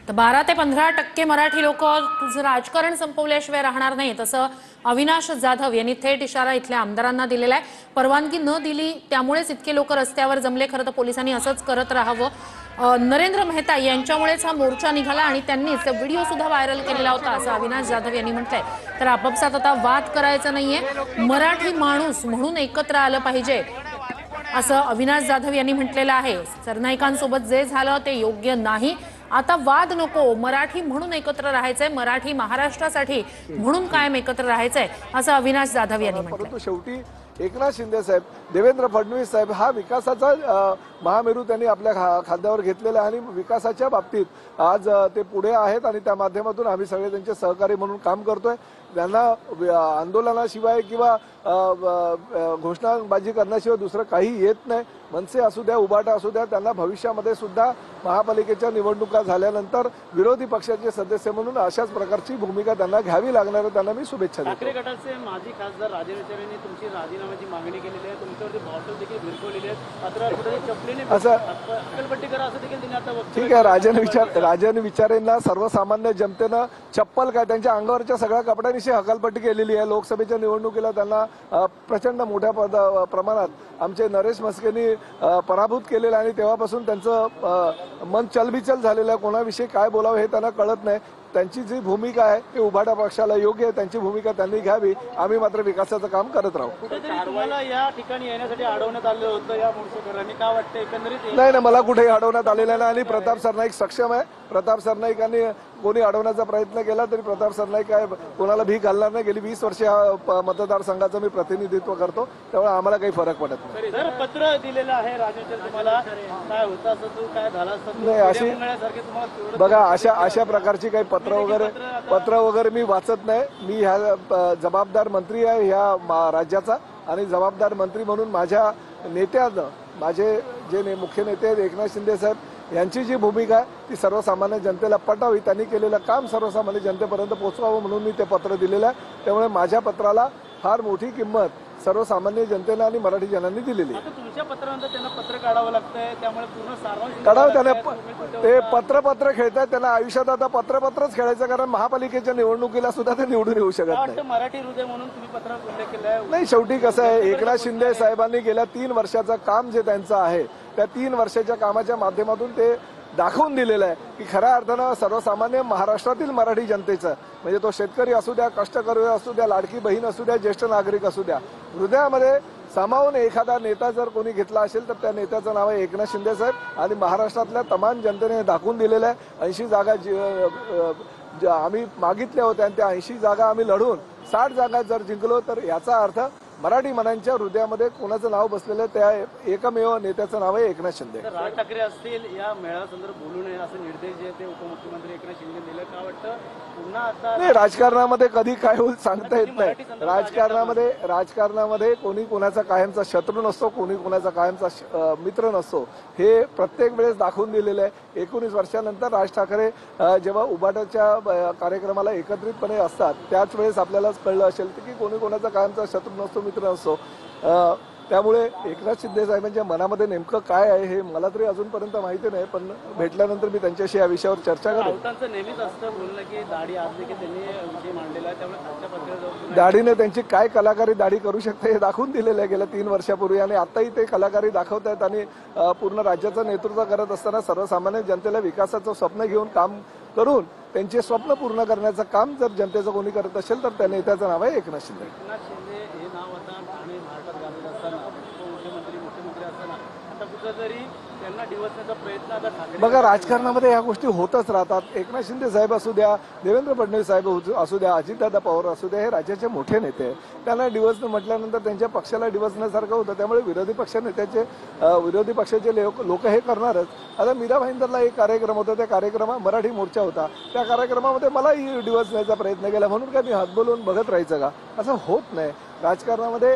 तर 12 ते 15% मराठी लोक तुझं राजकारण संपवल्याशिवाय राहणार नाहीत असं अविनाश जाधव यांनी थेट इशारा इथल्या आमदारांना दिलेला आहे। परवानगी न दिली त्यामुळेच इतके लोक रस्त्यावर जमले। खरं तर पोलिसांनी असंच करत राहावं। नरेंद्र मेहता यांच्यामुळेच हा मोर्चा निघाला आणि त्यांनीच व्हिडिओ सुद्धा व्हायरल केलेला होता असं अविनाश जाधव यांनी म्हटलंय। तर आपापसात आता वाद करायचा नाहीये, मराठी माणूस म्हणून एकत्र आलं पाहिजे असं अविनाश जाधव यांनी म्हटलेलं आहे। सरनाईकांसोबत जे झालं ते योग्य नाही, आता वाद नको, मराठी म्हणून एकत्र राहायचंय, मराठी महाराष्ट्रासाठी म्हणून कायम एकत्र राहायचंय असं अविनाश जाधव यांनी म्हटलं। परंतु शेवटी एकनाथ शिंदे साहेब, देवेंद्र फडणवीस साहेब हा विकासाचा महामेरू त्यांनी आपल्या खांद्यावर घेतलेला आहे आणि विकासाच्या बाबतीत आज ते पुढे आहेत आणि त्या माध्यमातून आम्ही सगळे त्यांचे सहकारी म्हणून काम करतोय। त्यांना आंदोलनाशिवाय किंवा घोषणाबाजी करण्याशिवाय दुसरं काही येत नाही। मनसे असू द्या, उबाटा असू द्या, त्यांना भविष्यामध्ये सुद्धा महापालिकेच्या निवडणुका झाल्यानंतर विरोधी पक्षाचे सदस्य म्हणून अशाच प्रकारची भूमिका त्यांना घ्यावी लागणार आहे। त्यांना मी शुभेच्छा देतो। ठाकरे गटाचे माजी खासदार राजे विचारे यांनी तुमची राजीनाम्याची मागणी केलेली आहे, तुमच्यावरती बॉटल देखील भिरकवलेली आहेत, मात्र कुठे चपलीने असं अक्कलपट्टी करा असं देखील त्यांनी आता ठीक आहे। राजन विचारेंना सर्वसामान्य जनतेनं चप्पल काय त्यांच्या अंगावरच्या सगळ्या कपड्यांविषयी हकालपट्टी केलेली आहे। लोकसभेच्या निवडणुकीला त्यांना प्रचंड मोठ्या प्रमाणात आमचे नरेश म्हस्केंनी पराभूत केलेलं आणि तेव्हापासून त्यांचं मन चलबिचल झालेलं आहे। कोणाविषयी काय बोलावं हे त्यांना कळत नाही। त्यांची जी भूमिका आहे ती उभाटा पक्षाला योग्य आहे, त्यांची भूमिका त्यांनी घ्यावी। आम्ही मात्र विकासाचं काम करत राहू। कुठेतरी तुम्हाला या ठिकाणी येण्यासाठी अडवण्यात आलं होतं या मोर्चेकऱ्यांनी, काय वाटतं एकंदरीत? नाही, मला कुठेही अडवण्यात आलेलं नाही आणि प्रताप सरनाईक सक्षम आहे। प्रताप सरनाईकांनी कोणी अडवण्याचा प्रयत्न केला तरी प्रताप सरनाईक काय कोणाला भीक घालणार नाही। गेली 20 वर्षे हा मतदारसंघाचं मी प्रतिनिधित्व करतो, त्यामुळे आम्हाला काही फरक पडत नाही। जर पत्र दिलेलं आहे राजेंद्र, तुम्हाला काय होतं असं तू काय झालं असतं नाही, अशी बघा अशा प्रकारची काही पत्र वगैरे मी वाचत नाही। मी ह्या जबाबदार मंत्री आहे ह्या राज्याचा आणि जबाबदार मंत्री म्हणून माझ्या नेत्यानं, माझे जे मुख्य नेते आहेत एकनाथ शिंदे साहेब यांची जी भूमिका आहे ती सर्वसामान्य जनतेला पटावी, त्यांनी केलेलं काम सर्वसामान्य जनतेपर्यंत पोहोचवावं म्हणून मी ते पत्र दिलेलं आहे। त्यामुळे माझ्या पत्राला फार मोठी किंमत सर्वसामान्य जनतेने आणि मराठी जनांनी दिलेली आहे। तुमच्या पत्रानंतर त्यांना पत्र काढावं लागतंय, त्यामुळे पूर्ण सार्वजनिक काढावं। त्यांना ते पत्र खेळतात, त्यांना आयुष्यात आता पत्रच खेळायचं, कारण महापालिकेच्या निवडणुकीला सुद्धा ते निवडून येऊ शकत नाही। मराठी हृदय म्हणून तुम्ही पत्र उल्लेख केलाय। नाही, शेवटी कसं आहे, एकनाथ शिंदे साहेबांनी गेल्या 3 वर्षाचं काम जे त्यांचं आहे त्या 3 वर्षाच्या कामाच्या माध्यमातून ते दाखवून दिलेलं आहे की खऱ्या अर्थानं सर्वसामान्य महाराष्ट्रातील मराठी जनतेचं, म्हणजे तो शेतकरी असू द्या, कष्टकरी असू द्या, लाडकी बहीण असू द्या, ज्येष्ठ नागरिक असू द्या, हृदयामध्ये सामावून एखादा नेता जर कोणी घेतला असेल तर त्या नेत्याचं नाव आहे एकनाथ शिंदे साहेब। आणि महाराष्ट्रातल्या तमाम जनतेने दाखवून दिलेलं आहे। 80 जागा आम्ही मागितल्या होत्या आणि त्या 80 जागा आम्ही लढून 60 जागा जर जिंकलो तर याचा अर्थ मराठी मनांच्या हृदयामध्ये कोणाचं नाव बसलेलं त्या एकमेव नेत्याचं नाव आहे एकनाथ शिंदे। राज ठाकरे असतील या मेळाव्यासंदर्भात बोलू नये असं निर्देश जे ते उपमुख्यमंत्री एकनाथ शिंदे दिले, काय वाटतं पुन्हा आता? नाही, राजकारणामध्ये कधी काय होईल सांगता येत नाही। राजकारणामध्ये कोणी कोणाचा कायमचा शत्रू नसतो, कोणी कोणाचा कायमचा मित्र नसतो, हे प्रत्येक वेळेस दाखवून दिलेलं आहे। 19 वर्षानंतर राज ठाकरे जेव्हा उबाटाच्या कार्यक्रमाला एकत्रितपणे असतात त्याच वेळेस आपल्यालाच कळलं असेल की कोणी कोणाचा कायमचा शत्रू नसतो, मित्र असतो। त्यामुळे एकनाथ शिंदे साहेबांच्या मनामध्ये नेमकं काय आहे हे मला तरी अजूनपर्यंत माहिती नाही, पण भेटल्यानंतर मी त्यांच्याशी या विषयावर चर्चा करेन। नेहमीच असतं बोलणं की दाढी आज देखील त्यांनी विषय मांडलेला आहे, त्यामुळे खालच्या पत्रावर दाढीने त्यांची काय कलाकारी दाढी करू शकते हे दाखवून दिलेलं आहे गेल्या 3 वर्षापूर्वी आणि आताही ते कलाकारी दाखवत आहेत आणि पूर्ण राज्याचं नेतृत्व करत असताना सर्वसामान्य जनतेला विकासाचं स्वप्न घेऊन काम करून त्यांचे स्वप्न पूर्ण करण्याचं काम जर जनतेचं कोणी करत असेल तर त्या नेत्याचं नाव आहे एकनाथ शिंदे। एकनाथ शिंदे हे नाव आता ठाणे महाराष्ट्रात गाजत असताना मुख्यमंत्री असताना आता कुठेतरी त्यांना डिवचण्याचा प्रयत्न आता ठाकरे बघा राजकारणामध्ये या गोष्टी होतच राहतात। एकनाथ शिंदे साहेब असू द्या, देवेंद्र फडणवीस साहेब असू द्या, अजितदादा पवार असू द्या, हे राज्याचे मोठे नेते आहेत। त्यांना डिवचणं म्हटल्यानंतर त्यांच्या पक्षाला डिवचण्यासारखं होतं, त्यामुळे विरोधी पक्षाचे लोक हे करणारच। आता मीरा भाईंदरला एक कार्यक्रम होता, त्या कार्यक्रमात मराठी मोर्चा होता, त्या कार्यक्रमामध्ये मलाही डिवचण्याचा प्रयत्न केला, म्हणून काय मी हात बोलून बघत राहायचं का? असं होत नाही राजकारणामध्ये।